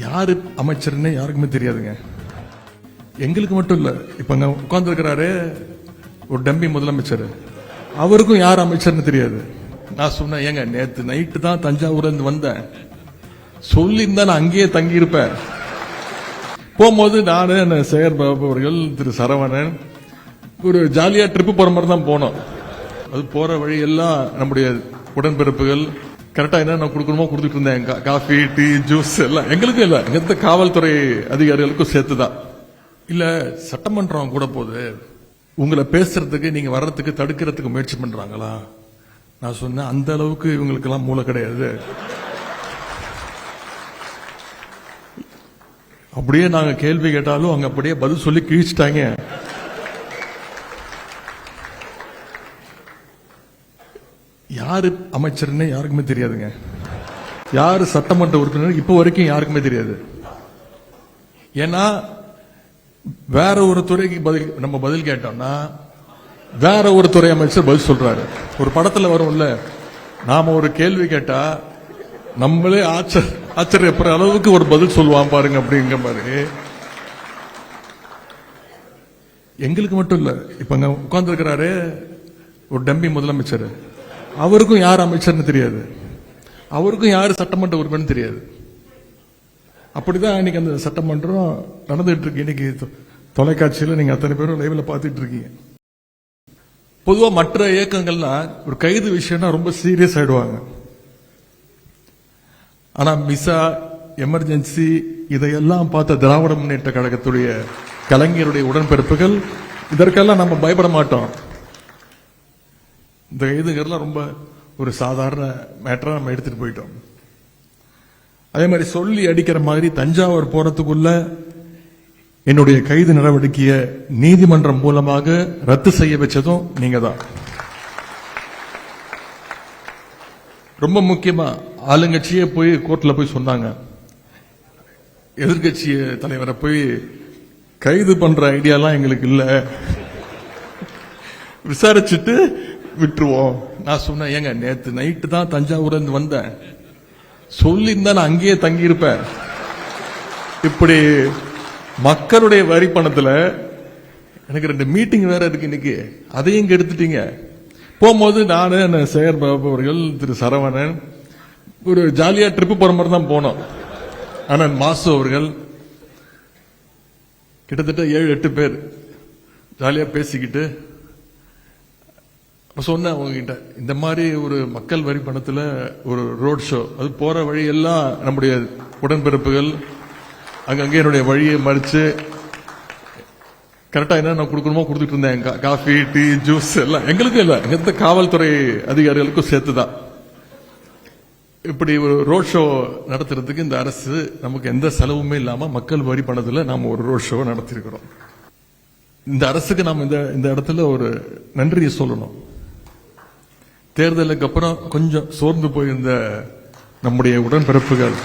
யாரு அமைச்சர்னு யாருக்குமே தெரியாதுங்க. எங்களுக்கு மட்டும் இல்ல, இப்ப அங்க உட்கார்ந்து இருக்கிறாரு ஒரு டம்பி முதலமைச்சர், அவருக்கும் யார் அமைச்சர்னு தெரியாது. நான் சொன்னேன், ஏங்க நேத்து நைட்டு தான் தஞ்சாவூர்ல இருந்து வந்தேன், சொல்லி இருந்தா நான் அங்கேயே தங்கி இருப்பேன். போகும்போது நானு சேகர் பாபு அவர்கள், திரு சரவணன் ஒரு ஜாலியா ட்ரிப்பு போற மாதிரி தான் போனோம். அது போற வழி எல்லாம் நம்முடைய உடன்பிறப்புகள் கரெக்டா என்ன கொடுக்கணுமோ கொடுத்துட்டு இருந்தேன். காஃபி, டீ, ஜூஸ் எல்லாம் எங்களுக்கும் இல்ல, எங்க காவல்துறை அதிகாரிகளுக்கும் சேர்த்துதான். இல்ல சட்டமன்றம் கூட போது உங்களை பேசுறதுக்கு, நீங்க வர்றதுக்கு தடுக்கிறதுக்கு முயற்சி பண்றாங்களா? நான் சொன்னேன், அந்த அளவுக்கு இவங்களுக்கு எல்லாம் மூளை கிடையாது. அப்படியே நாங்க கேள்வி கேட்டாலும் அங்க அப்படியே பதில் சொல்லி கிழிச்சிட்டாங்க. யாரு அமைச்சர்னு யாருக்குமே தெரியாதுங்க. யாரு சட்டமன்ற உறுப்பினர் இப்ப வரைக்கும் யாருக்குமே தெரியாது. ஏன்னா வேற ஒரு துறைக்கு நம்ம பதில் கேட்டோம்னா வேற ஒரு துறை அமைச்சர் பதில் சொல்றாரு. ஒரு படத்துல வரும்ல, நாம ஒரு கேள்வி கேட்டா நம்மளே ஆச்சரியப்படுற அளவுக்கு ஒரு பதில் சொல்லுவான் பாருங்க, அப்படிங்கிற மாதிரி. எங்களுக்கு மட்டும் இல்ல, இப்ப அங்க உட்கார்ந்து இருக்கிறாரு ஒரு டம்பி முதலமைச்சர், அவருக்கும் யார் அமைச்சர்னு தெரியாது, அவருக்கும் யார் சட்டமன்ற உறுப்பினர் தெரியாது. அப்படிதான் இன்னைக்கு அந்த சட்டமன்றம் நடந்துட்டு இருக்கு. இன்னைக்கு தொலைக்காட்சியில் நீங்க அத்தனை பேரும் லைவ்ல பார்த்துட்டு இருக்கீங்க. பொதுவா மற்ற இயக்கங்கள்லாம் ஒரு கைது விஷயம்னா ரொம்ப சீரியஸ் ஆயிடுவாங்க. ஆனா மிசா, எமர்ஜென்சி இதையெல்லாம் பார்த்த திராவிட முன்னேற்ற கழகத்துடைய கலைஞருடைய உடன்பிறப்புகள் இதற்கெல்லாம் நம்ம பயப்பட மாட்டோம். இந்த கைதுகள்லாம் ரொம்ப ஒரு சாதாரண மேட்டரா நம்ம எடுத்துட்டு போயிட்டோம். அதே மாதிரி சொல்லி அடிக்கிற மாதிரி தஞ்சாவூர் போறதுக்குள்ள என்னுடைய கைது நடவடிக்கையை நீதிமன்றம் மூலமாக ரத்து செய்ய வச்சதும் நீங்க தான். ரொம்ப முக்கியமா ஆளுங்கட்சியே போய் கோர்ட்ல போய் சொன்னாங்க, எதிர்கட்சி தலைவரை போய் கைது பண்ற ஐடியாலாம் எங்களுக்கு இல்ல, விசாரிச்சுட்டு விட்டுருவோம். நான் சொன்னேன், ஏங்க நேத்து நைட்டு தான் தஞ்சாவூர்ல இருந்து வந்தேன், சொல்லி இருந்தா நான் அங்கேயே தங்கி இருப்பேன். இப்படி மக்களுடைய வரி பணத்துல எனக்கு 2 மீட்டிங் வேற இருக்கு இன்னைக்கு, அதையும் இங்க எடுத்துட்டீங்க. போகும்போது நானு சேகர் பாபு அவர்கள், திரு சரவணன் ஒரு ஜாலியா ட்ரிப்பு போற மாதிரி தான் போனோம். ஆனா மாசு அவர்கள் கிட்டத்தட்ட 7-8 பேர் ஜாலியா பேசிக்கிட்டு சொன்ன உங்ககிட்ட, இந்த மாதிரி ஒரு மக்கள் வரி பணத்துல ஒரு ரோட் ஷோ, அது போற வழி எல்லாம் நம்முடைய உடன்பிறப்புகள் அங்கங்கே என்னுடைய வழியை மறிச்சு கரெக்டா என்ன கொடுக்கணுமோ கொடுத்துட்டு இருந்தேன். காஃபி, டீ, ஜூஸ் எல்லாம் எங்களுக்கும் இல்ல, எங்க காவல்துறை அதிகாரிகளுக்கும் சேர்த்துதான். இப்படி ஒரு ரோட் ஷோ நடத்துறதுக்கு இந்த அரசு நமக்கு எந்த செலவுமே இல்லாம மக்கள் வரி பணத்துல நாம ஒரு ரோட் ஷோ நடத்திருக்கிறோம். இந்த அரசுக்கு நாம இந்த இடத்துல ஒரு நன்றியை சொல்லணும். தேர்தலுக்கு அப்புறம் கொஞ்சம் சோர்ந்து போயிருந்த நம்முடைய உடன்பிறப்புகள்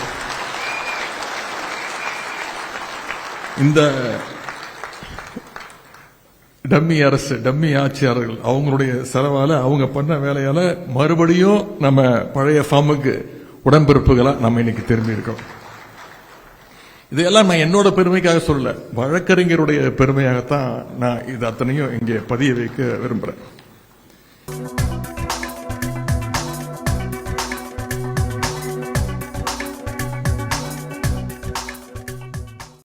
இந்த டம்மி அரசு, டம்மி ஆட்சியாளர்கள் அவங்களுடைய செலவால, அவங்க பண்ண வேலையால மறுபடியும் நம்ம பழைய ஃபார்முக்கு உடன்பிறப்புகளா நம்ம இன்னைக்கு திரும்பி இருக்கோம். இதையெல்லாம் நான் என்னோட பெருமைக்காக சொல்லல, வழக்கறிஞருடைய பெருமையாகத்தான் நான் இது அத்தனையும் இங்கே பதிய வைக்க விரும்புறேன்.